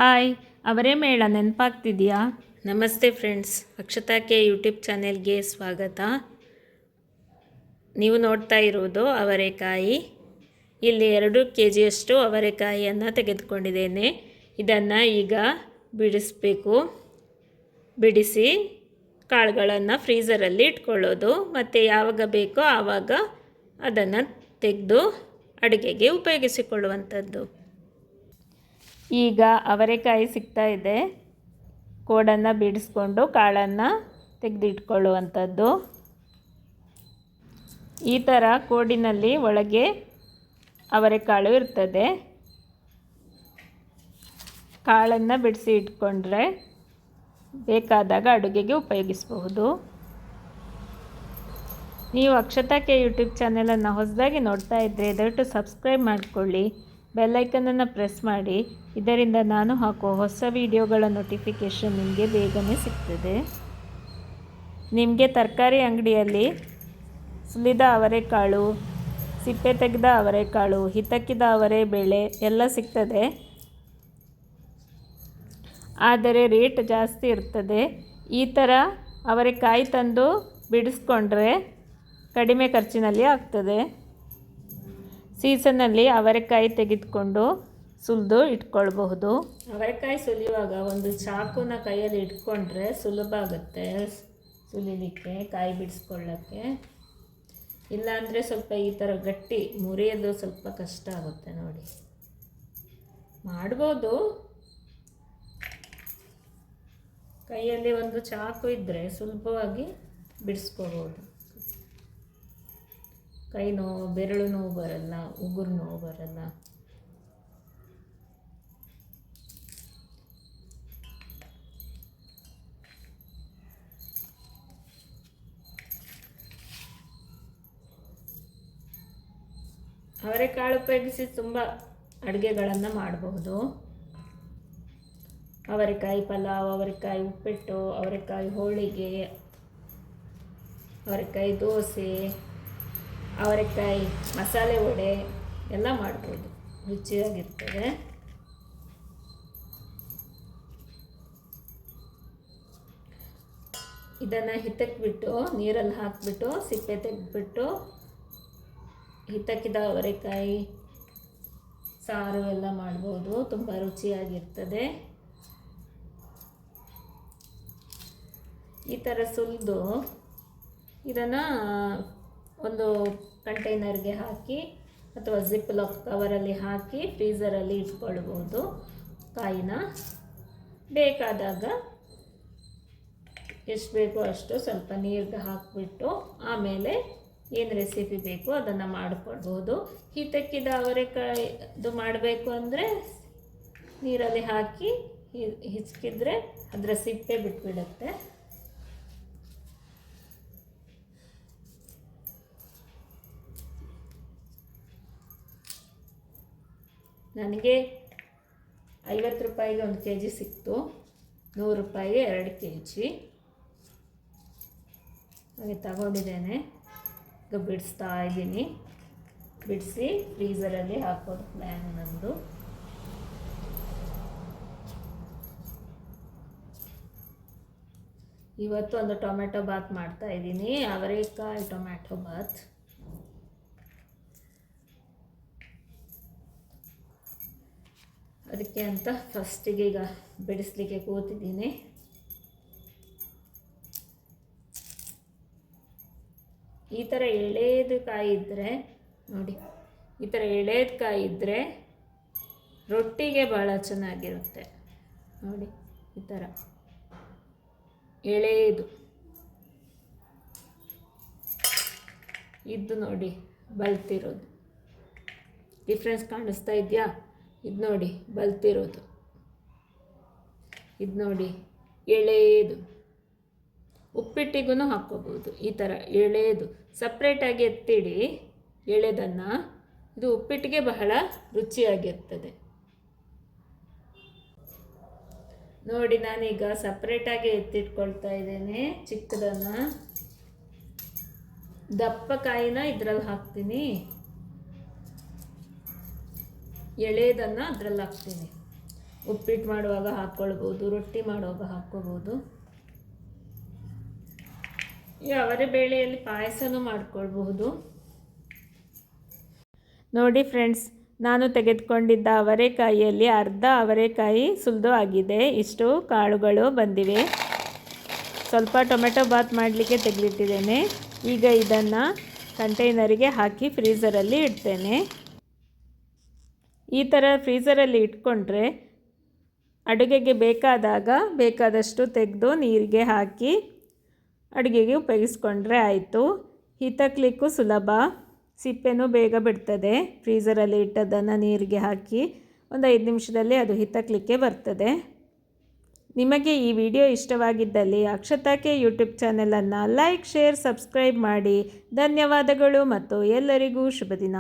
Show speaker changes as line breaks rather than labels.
Hi, ಅವರೇ ಮೇಳ ನೆನಪಾಗ್ತಿದೆಯಾ? ನಮಸ್ತೆ ಫ್ರೆಂಡ್ಸ್, ಅಕ್ಷತಾಕ್ಕೆ ಯೂಟ್ಯೂಬ್ ಚಾನೆಲ್ಗೆ ಸ್ವಾಗತ. ನೀವು ನೋಡ್ತಾ ಇರುವುದು ಅವರೆಕಾಯಿ. ಇಲ್ಲಿ 2 kgಯಷ್ಟು ಅವರೆಕಾಯಿಯನ್ನು ತೆಗೆದುಕೊಂಡಿದ್ದೇನೆ. ಇದನ್ನು ಈಗ ಬಿಡಿಸಬೇಕು. ಬಿಡಿಸಿ ಕಾಳುಗಳನ್ನು ಫ್ರೀಝರಲ್ಲಿ ಇಟ್ಕೊಳ್ಳೋದು, ಮತ್ತು ಯಾವಾಗ ಬೇಕೋ ಆವಾಗ ಅದನ್ನು ತೆಗೆದು ಅಡುಗೆಗೆ ಉಪಯೋಗಿಸಿಕೊಳ್ಳುವಂಥದ್ದು. ಈಗ ಅವರೆಕಾಯಿ ಸಿಗ್ತಾ ಇದೆ. ಕೋಡನ್ನು ಬಿಡಿಸ್ಕೊಂಡು ಕಾಳನ್ನು ತೆಗೆದಿಟ್ಕೊಳ್ಳುವಂಥದ್ದು. ಈ ಥರ ಕೋಡಿನಲ್ಲಿ ಒಳಗೆ ಅವರೆಕಾಳು ಇರ್ತದೆ. ಕಾಳನ್ನು ಬಿಡಿಸಿ ಇಟ್ಕೊಂಡ್ರೆ ಬೇಕಾದಾಗ ಅಡುಗೆಗೆ ಉಪಯೋಗಿಸಬಹುದು. ನೀವು ಅಕ್ಷತಾಕ್ಕೆ ಯೂಟ್ಯೂಬ್ ಚಾನೆಲನ್ನು ಹೊಸದಾಗಿ ನೋಡ್ತಾ ಇದ್ದರೆ ದಯವಿಟ್ಟು ಸಬ್ಸ್ಕ್ರೈಬ್ ಮಾಡಿಕೊಳ್ಳಿ, ಬೆಲ್ಲೈಕನನ್ನು ಪ್ರೆಸ್ ಮಾಡಿ. ಇದರಿಂದ ನಾನು ಹಾಕುವ ಹೊಸ ವಿಡಿಯೋಗಳ ನೋಟಿಫಿಕೇಷನ್ ನಿಮಗೆ ಬೇಗನೆ ಸಿಗ್ತದೆ. ನಿಮಗೆ ತರಕಾರಿ ಅಂಗಡಿಯಲ್ಲಿ ಸುಲಿದ ಅವರೆಕಾಳು, ಸಿಪ್ಪೆ ತೆಗೆದ ಅವರೆಕಾಳು, ಹಿತಕ್ಕಿದ ಅವರೆಬೇಳೆ ಎಲ್ಲ ಸಿಗ್ತದೆ. ಆದರೆ ರೇಟ್ ಜಾಸ್ತಿ ಇರ್ತದೆ. ಈ ಥರ ಅವರೆಕಾಯಿ ತಂದು ಬಿಡಿಸ್ಕೊಂಡ್ರೆ ಕಡಿಮೆ ಖರ್ಚಿನಲ್ಲಿ ಆಗ್ತದೆ. ಸೀಸನ್ನಲ್ಲಿ ಅವರೆಕಾಯಿ ತೆಗೆದುಕೊಂಡು ಸುಲಿದು ಇಟ್ಕೊಳ್ಬಹುದು. ಅವರೆಕಾಯಿ ಸುಲಿಯುವಾಗ ಒಂದು ಚಾಕುನ ಕೈಯಲ್ಲಿ ಇಟ್ಕೊಂಡ್ರೆ ಸುಲಭ ಆಗುತ್ತೆ ಸುಲಿಲಿಕ್ಕೆ, ಕಾಯಿ ಬಿಡಿಸ್ಕೊಳ್ಳೋಕ್ಕೆ. ಇಲ್ಲಾಂದರೆ ಸ್ವಲ್ಪ ಈ ಥರ ಗಟ್ಟಿ ಮುರಿಯೋದು ಸ್ವಲ್ಪ ಕಷ್ಟ ಆಗುತ್ತೆ. ನೋಡಿ, ಮಾಡ್ಬೋದು. ಕೈಯಲ್ಲಿ ಒಂದು ಚಾಕು ಇದ್ದರೆ ಸುಲಭವಾಗಿ ಬಿಡಿಸ್ಕೋಬೋದು. ಕೈ ನೋವು, ಬೆರಳು ನೋವು ಬರಲ್ಲ, ಉಗುರು ನೋವು ಬರಲ್ಲ. ಅವರೆಕಾಳು ಉಪಯೋಗಿಸಿ ತುಂಬ ಅಡುಗೆಗಳನ್ನು ಮಾಡಬಹುದು. ಅವರೆಕಾಯಿ ಪಲಾವ್, ಅವರೆಕಾಯಿ ಉಪ್ಪಿಟ್ಟು, ಅವರೆಕಾಯಿ ಹೋಳಿಗೆ, ಅವರೆಕಾಯಿ ದೋಸೆ, ಅವರೆಕಾಯಿ ಮಸಾಲೆ ವಡೆ ಎಲ್ಲ ಮಾಡ್ಬೋದು. ರುಚಿಯಾಗಿರ್ತದೆ. ಇದನ್ನು ಹಿತಕ್ಕೆ ಬಿಟ್ಟು ನೀರಲ್ಲಿ ಹಾಕಿಬಿಟ್ಟು ಸಿಪ್ಪೆ ತೆಗೆದುಬಿಟ್ಟು ಹಿತಕ್ಕಿದ ಅವರೆಕಾಯಿ ಸಾರು ಎಲ್ಲ ಮಾಡ್ಬೋದು. ತುಂಬ ರುಚಿಯಾಗಿರ್ತದೆ. ಈ ಥರ ಸುಲಿದು ಇದನ್ನು ಒಂದು ಕಂಟೈನರ್ಗೆ ಹಾಕಿ ಅಥವಾ ಜಿಪ್ ಲಾಕ್ ಕವರಲ್ಲಿ ಹಾಕಿ ಫ್ರೀಝರಲ್ಲಿ ಇಟ್ಕೊಳ್ಬೋದು. ಕಾಯಿನ ಬೇಕಾದಾಗ ಎಷ್ಟು ಬೇಕೋ ಅಷ್ಟು ಸ್ವಲ್ಪ ನೀರಿಗೆ ಹಾಕಿಬಿಟ್ಟು ಆಮೇಲೆ ಏನು ರೆಸಿಪಿ ಬೇಕು ಅದನ್ನು ಮಾಡಿಕೊಳ್ಬೋದು. ಹಿತಕ್ಕಿದ ಅವರೆಕಾಯಿದು ಮಾಡಬೇಕು ಅಂದರೆ ನೀರಲ್ಲಿ ಹಾಕಿ ಹಿಚ್ಕಿದ್ರೆ ಅದರ ಸಿಪ್ಪೆ ಬಿಟ್ಬಿಡುತ್ತೆ. ನನಗೆ 50 ರೂಪಾಯಿಗೆ 1 kg ಸಿಕ್ತು, 100 ರೂಪಾಯಿಗೆ 2 kg ಹಾಗೆ ತಗೊಂಡಿದ್ದೇನೆ. ಈಗ ಬಿಡಿಸ್ತಾ ಇದ್ದೀನಿ. ಬಿಡಿಸಿ ಫ್ರೀಝರಲ್ಲಿ ಹಾಕೋದು ಪ್ಲ್ಯಾನ್ ನಂದು. ಇವತ್ತು ಒಂದು ಟೊಮೆಟೊ ಬಾತ್ ಮಾಡ್ತಾ ಇದ್ದೀನಿ, ಅವರೆಕಾಯಿ ಟೊಮ್ಯಾಟೊ ಬಾತ್. ಅದಕ್ಕೆ ಅಂತ ಫಸ್ಟಿಗೆ ಈಗ ಬಿಡಿಸ್ಲಿಕ್ಕೆ ಕೂತಿದ್ದೀನಿ. ಈ ಥರ ಎಳೆದು ಕಾಯಿ ಇದ್ದರೆ ನೋಡಿ, ಈ ಥರ ಎಳೆದು ಕಾಯಿ ಇದ್ದರೆ ರೊಟ್ಟಿಗೆ ಭಾಳ ಚೆನ್ನಾಗಿರುತ್ತೆ. ನೋಡಿ, ಈ ಥರ ಎಳೆದು ಇದು ನೋಡಿ, ಬಲ್ತಿರೋದು ಡಿಫ್ರೆನ್ಸ್ ಕಾಣಿಸ್ತಾ ಇದೆಯಾ? ಇದು ನೋಡಿ ಬಲ್ತಿರೋದು, ಇದು ನೋಡಿ ಎಳೆದು. ಉಪ್ಪಿಟ್ಟಿಗೂ ಹಾಕ್ಕೋಬೋದು. ಈ ಥರ ಎಳೆದು ಸಪ್ರೇಟಾಗಿ ಎತ್ತಿಡಿ ಎಳೆದನ್ನು. ಇದು ಉಪ್ಪಿಟ್ಟಿಗೆ ಬಹಳ ರುಚಿಯಾಗಿರ್ತದೆ. ನೋಡಿ, ನಾನೀಗ ಸಪ್ರೇಟಾಗಿ ಎತ್ತಿಟ್ಕೊಳ್ತಾ ಇದ್ದೇನೆ ಚಿಕ್ಕದನ್ನು. ದಪ್ಪ ಕಾಯಿನ ಇದರಲ್ಲಿ ಹಾಕ್ತೀನಿ, ಎಳೆದನ್ನು ಅದರಲ್ಲಿ ಹಾಕ್ತೀನಿ. ಉಪ್ಪಿಟ್ಟು ಮಾಡುವಾಗ ಹಾಕ್ಕೊಳ್ಬೋದು, ರೊಟ್ಟಿ ಮಾಡುವಾಗ ಹಾಕ್ಕೋಬೋದು. ಈ ಅವರೆ ಬೇಳೆಯಲ್ಲಿ ಪಾಯಸನೂ ಮಾಡ್ಕೊಳ್ಬಹುದು. ನೋಡಿ ಫ್ರೆಂಡ್ಸ್, ನಾನು ತೆಗೆದುಕೊಂಡಿದ್ದ ಅವರೆಕಾಯಿಯಲ್ಲಿ ಅರ್ಧ ಅವರೆಕಾಯಿ ಸುಲಿದು ಆಗಿದೆ. ಇಷ್ಟು ಕಾಳುಗಳು ಬಂದಿವೆ. ಸ್ವಲ್ಪ ಟೊಮೆಟೊ ಬಾತ್ ಮಾಡಲಿಕ್ಕೆ ತೆಗೆದಿಟ್ಟಿದ್ದೇನೆ. ಈಗ ಇದನ್ನು ಕಂಟೈನರಿಗೆ ಹಾಕಿ ಫ್ರೀಝರಲ್ಲಿ ಇಡ್ತೇನೆ. ಈ ಥರ ಫ್ರೀಝರಲ್ಲಿ ಇಟ್ಕೊಂಡ್ರೆ ಅಡುಗೆಗೆ ಬೇಕಾದಷ್ಟು ತೆಗೆದು ನೀರಿಗೆ ಹಾಕಿ ಅಡುಗೆಗೆ ಉಪಯೋಗಿಸ್ಕೊಂಡ್ರೆ ಆಯಿತು. ಹಿತಕ್ಲಿಕ್ಕೂ ಸುಲಭ, ಸಿಪ್ಪೆನೂ ಬೇಗ ಬಿಡ್ತದೆ. ಫ್ರೀಝರಲ್ಲಿ ಇಟ್ಟದ್ದನ್ನು ನೀರಿಗೆ ಹಾಕಿ ಒಂದು 5 ನಿಮಿಷದಲ್ಲಿ ಅದು ಹಿತಕ್ಲಿಕ್ಕೆ ಬರ್ತದೆ. ನಿಮಗೆ ಈ ವಿಡಿಯೋ ಇಷ್ಟವಾಗಿದ್ದಲ್ಲಿ ಅಕ್ಷತಾ ಕೆ ಯೂಟ್ಯೂಬ್ ಚಾನೆಲನ್ನು ಲೈಕ್, ಶೇರ್, ಸಬ್ಸ್ಕ್ರೈಬ್ ಮಾಡಿ. ಧನ್ಯವಾದಗಳು ಮತ್ತು ಎಲ್ಲರಿಗೂ ಶುಭ ದಿನ.